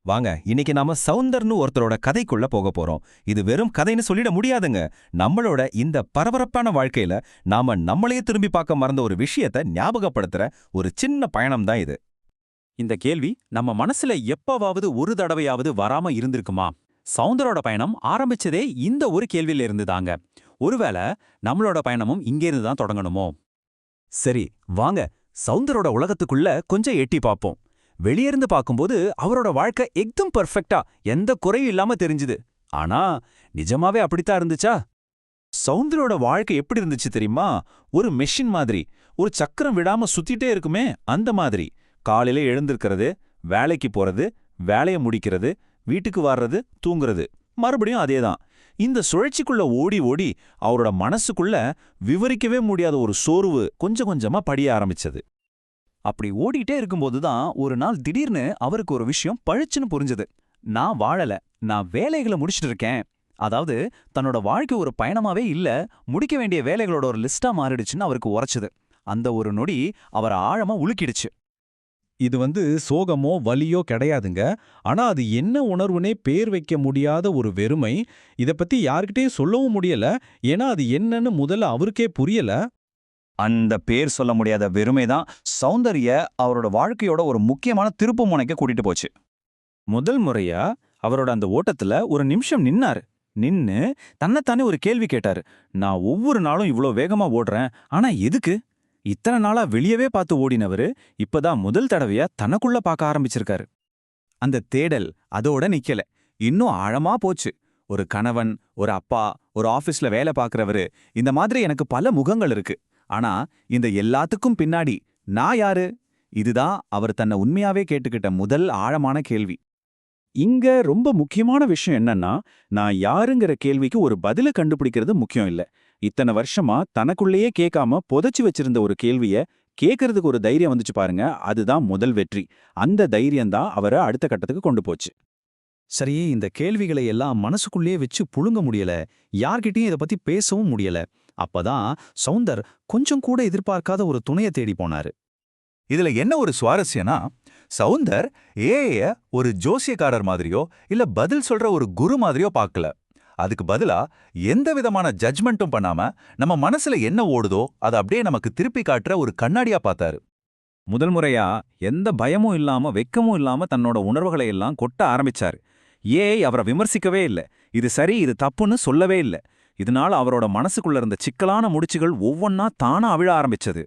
வாங்க இன்னைக்கு நாம சௌந்தர்னு ஒருத்தரோட கதைக்குள்ள போக போறோம். இது வெறும் கதைன்னு சொல்லிட முடியாதுங்க. நம்மளோட இந்த பரபரப்பான வாழ்க்கையில நாம நம்மளையே திரும்பி பார்க்க மறந்த ஒரு விஷயத்த ஞாபகப்படுத்துற ஒரு சின்ன பயணம் தான் இது. இந்த கேள்வி நம்ம மனசுல எப்பவாவது ஒரு தடவையாவது வராம இருந்திருக்குமா? சௌந்தரோட பயணம் ஆரம்பிச்சதே இந்த ஒரு கேள்வியில இருந்துதாங்க. ஒருவேளை நம்மளோட பயணமும் இங்கேருந்து தான் தொடங்கணுமோ? சரி, வாங்க சௌந்தரோட உலகத்துக்குள்ள கொஞ்சம் எட்டி பார்ப்போம். வெளியிருந்து பார்க்கும்போது அவரோட வாழ்க்கை எக்தம் பர்ஃபெக்டா எந்த குறையும் இல்லாம தெரிஞ்சுது. ஆனா நிஜமாவே அப்படித்தான் இருந்துச்சா? சௌந்தரோட வாழ்க்கை எப்படி இருந்துச்சு தெரியுமா? ஒரு மெஷின் மாதிரி, ஒரு சக்கரம் விடாம சுத்திட்டே இருக்குமே அந்த மாதிரி. காலையில எழுந்திருக்கிறது, வேலைக்கு போறது, வேலையை முடிக்கிறது, வீட்டுக்கு வர்றது, தூங்குறது, மறுபடியும் அதேதான். இந்த சுழற்சிக்குள்ள ஓடி ஓடி அவரோட மனசுக்குள்ள விவரிக்கவே முடியாத ஒரு சோர்வு கொஞ்சம் கொஞ்சமா படிய ஆரம்பிச்சது. அப்படி ஓடிட்டே இருக்கும்போது தான் ஒரு நாள் திடீர்னு அவருக்கு ஒரு விஷயம் பழிச்சுன்னு புரிஞ்சது. நான் வாழல, நான் வேலைகளை முடிச்சிட்டு இருக்கேன். அதாவது தன்னோட வாழ்க்கை ஒரு பயணமாவே இல்ல, முடிக்க வேண்டிய வேலைகளோட ஒரு லிஸ்டா மாறிடுச்சுன்னு அவருக்கு உரைச்சுது. அந்த ஒரு நொடி அவரை ஆழமா உலுக்கிடுச்சு. இது சோகமோ வலியோ கிடையாதுங்க. ஆனா அது என்ன உணர்வுனே பேர் வைக்க முடியாத ஒரு வெறுமை. இத பத்தி யார்கிட்டயும் சொல்லவும் முடியல. ஏன்னா அது என்னன்னு முதல்ல அவருக்கே புரியல. அந்த பேர் சொல்ல முடியாத வெறுமை தான் சௌந்தர்ய அவரோட வாழ்க்கையோட ஒரு முக்கியமான திருப்பு முனைக்கு கூட்டிட்டு போச்சு. முதல் முறையா அவரோட அந்த ஓட்டத்துல ஒரு நிமிஷம் நின்னாரு. நின்னு தன்னைத்தானே ஒரு கேள்வி கேட்டாரு. நான் ஒவ்வொரு நாளும் இவ்ளோ வேகமா ஓடுறேன், ஆனா எதுக்கு? இத்தனை நாளா வெளியவே பார்த்து ஓடினவரு இப்பதான் முதல் தடவையா தனக்குள்ள பார்க்க ஆரம்பிச்சிருக்காரு. அந்த தேடல் அதோட நிக்கல, இன்னும் ஆழமா போச்சு. ஒரு கணவன், ஒரு அப்பா, ஒரு ஆபீஸ்ல வேலை பார்க்கறவரு, இந்த மாதிரி எனக்கு பல முகங்கள் இருக்கு. ஆனா இந்த எல்லாத்துக்கும் பின்னாடி நான் யாரு? இதுதான் அவர் தன்னை உண்மையாவே கேட்டுக்கிட்ட முதல் ஆழமான கேள்வி. இங்க ரொம்ப முக்கியமான விஷயம் என்னன்னா, நான் யாருங்கிற கேள்விக்கு ஒரு பதில கண்டுபிடிக்கிறது முக்கியம் இல்ல. இத்தனை வருஷமா தனக்குள்ளேயே கேட்காம புதைச்சு வச்சிருந்த ஒரு கேள்விய கேட்கறதுக்கு ஒரு தைரியம் வந்துச்சு பாருங்க, அதுதான் முதல் வெற்றி. அந்த தைரியம் தான் அவரை அடுத்த கட்டத்துக்கு கொண்டு போச்சு. சரி, இந்த கேள்விகளை எல்லாம் மனசுக்குள்ளேயே வச்சு புழுங்க முடியல, யார்கிட்டயும் இதை பத்தி பேசவும் முடியல. அப்பதான் சௌந்தர் கொஞ்சம் கூட எதிர்பார்க்காத ஒரு துணையை தேடி போனாரு. இதுல என்ன ஒரு சுவாரஸ்யம்னா, சௌந்தர் ஏய ஒரு ஜோசியக்காரர் மாதிரியோ இல்ல பதில் சொல்ற ஒரு குரு மாதிரியோ பார்க்கல. அதுக்கு பதிலா எந்த விதமான ஜட்ஜ்மெண்ட்டும் பண்ணாம நம்ம மனசுல என்ன ஓடுதோ அதை அப்படியே நமக்கு திருப்பி காட்டுற ஒரு கண்ணாடியா பார்த்தாரு. முதல் முறையா எந்த பயமும் இல்லாம வெக்கமும் இல்லாம தன்னோட உணர்வுகளை எல்லாம் கொட்ட ஆரம்பிச்சாரு. அவரை விமர்சிக்கவே இல்ல, இது சரி இது தப்புன்னு சொல்லவே இல்ல. இதனால அவரோட மனசுக்குள்ள இருந்த சிக்கலான முடிச்சுகள் ஒவ்வொன்னா தானா அவிழ ஆரம்பிச்சது.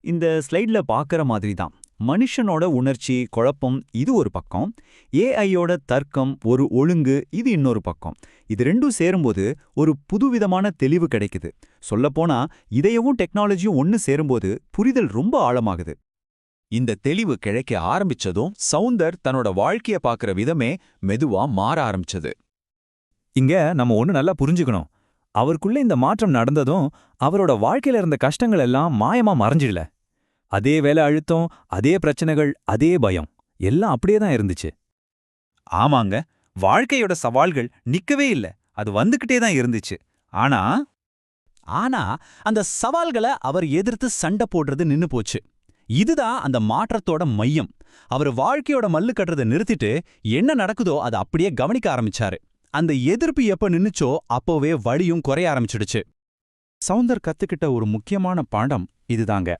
இந்த ஸ்லைட்ல பாக்குற மாதிரி தான் மனுஷனோட உணர்ச்சி குழப்பம் இது ஒரு பக்கம், ஏஐயோட தர்க்கம் ஒரு ஒழுங்கு இது இன்னொரு பக்கம். இது ரெண்டும் சேரும்போது ஒரு புதுவிதமான தெளிவு கிடைக்குது. சொல்லப்போனா இதயவும் டெக்னாலஜியும் ஒன்னு சேரும்போது புரிதல் ரொம்ப ஆழமாகுது. இந்த தெளிவு கிடைக்க ஆரம்பிச்சதும் சௌந்தர் தன்னோட வாழ்க்கைய பார்க்கற விதமே மெதுவா மாற ஆரம்பிச்சது. இங்க நம்ம ஒண்ணு நல்லா புரிஞ்சுக்கணும். அவருக்குள்ள இந்த மாற்றம் நடந்ததும் அவரோட வாழ்க்கையில இருந்த கஷ்டங்கள் எல்லாம் மாயமா மறைஞ்சிடல. அதே வேலை அழுத்தம், அதே பிரச்சனைகள், அதே பயம் எல்லாம் அப்படியே தான் இருந்துச்சு. ஆமாங்க, வாழ்க்கையோட சவால்கள் நிக்கவே இல்ல, அது வந்துகிட்டே தான் இருந்துச்சு. ஆனா ஆனா அந்த சவால்களை அவர் எதிர்த்து சண்டை போடுறது நின்னு போச்சு. இதுதான் அந்த மாற்றத்தோட மையம். அவர் வாழ்க்கையோட மல்லு கட்டுறதை நிறுத்திட்டு என்ன நடக்குதோ அதை அப்படியே கவனிக்க ஆரம்பிச்சாரு. அந்த எதிர்ப்பு எப்ப நின்னுச்சோ அப்போவே வலியும் குறைய ஆரம்பிச்சிடுச்சு. சௌந்தர் கத்துக்கிட்ட ஒரு முக்கியமான பாடம் இதுதாங்க.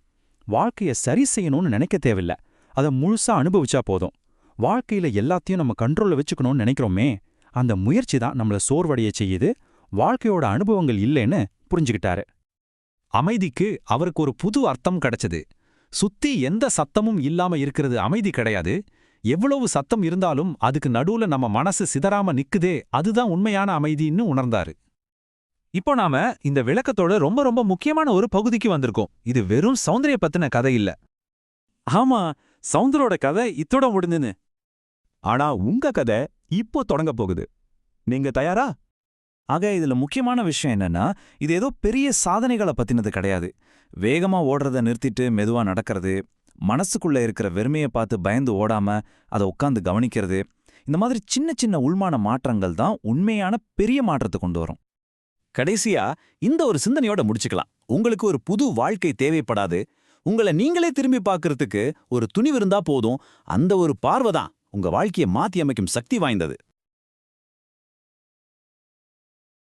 வாழ்க்கைய சரி செய்யணும்னு நினைக்க தேவையில்ல, அதை முழுசா அனுபவிச்சா போதும். வாழ்க்கையில எல்லாத்தையும் நம்ம கண்ட்ரோல்ல வச்சுக்கணும்னு நினைக்கிறோமே, அந்த முயற்சி தான் நம்மள சோர்வடைய செய்யுது. வாழ்க்கையோட அனுபவங்கள் இல்லைன்னு புரிஞ்சுக்கிட்டாரு. அமைதிக்கு அவருக்கு ஒரு புது அர்த்தம் கிடைச்சது. சுத்தி எந்த சத்தமும் இல்லாம இருக்கிறது அமைதி கிடையாது. எவ்வளவு சத்தம் இருந்தாலும் அதுக்கு நடுவுல நம்ம மனசு சிதறாம நிக்குதே, அதுதான் உண்மையான அமைதின்னு உணர்ந்தாரு. இப்போ நாம இந்த விளக்கத்தோட ரொம்ப ரொம்ப முக்கியமான ஒரு பகுதிக்கு வந்திருக்கோம். இது வெறும் சௌந்தர்ய பத்தின கதை இல்ல. ஆமா, சௌந்தரோட கதை இத்தோட முடிஞ்சுன்னு. ஆனா உங்க கதை இப்போ தொடங்க போகுது. நீங்க தயாரா? ஆக இதுல முக்கியமான விஷயம் என்னன்னா, இது ஏதோ பெரிய சாதனைகளை பத்தினது கிடையாது. வேகமா ஓடுறத நிறுத்திட்டு மெதுவா நடக்கிறது, மனசுக்குள்ள இருக்கிற வெறுமையை பார்த்து பயந்து ஓடாம அதை உட்காந்து கவனிக்கிறது, இந்த மாதிரி சின்ன சின்ன உள்மான மாற்றங்கள் தான் உண்மையான பெரிய மாற்றத்தை கொண்டு வரும். கடைசியா இந்த ஒரு சிந்தனையோட முடிச்சுக்கலாம். உங்களுக்கு ஒரு புது வாழ்க்கை தேவைப்படாது. உங்களை நீங்களே திரும்பி பார்க்கறதுக்கு ஒரு துணிவு இருந்தா போதும். அந்த ஒரு பார்வை தான் உங்க வாழ்க்கையை மாத்தி அமைக்கும் சக்தி வாய்ந்தது.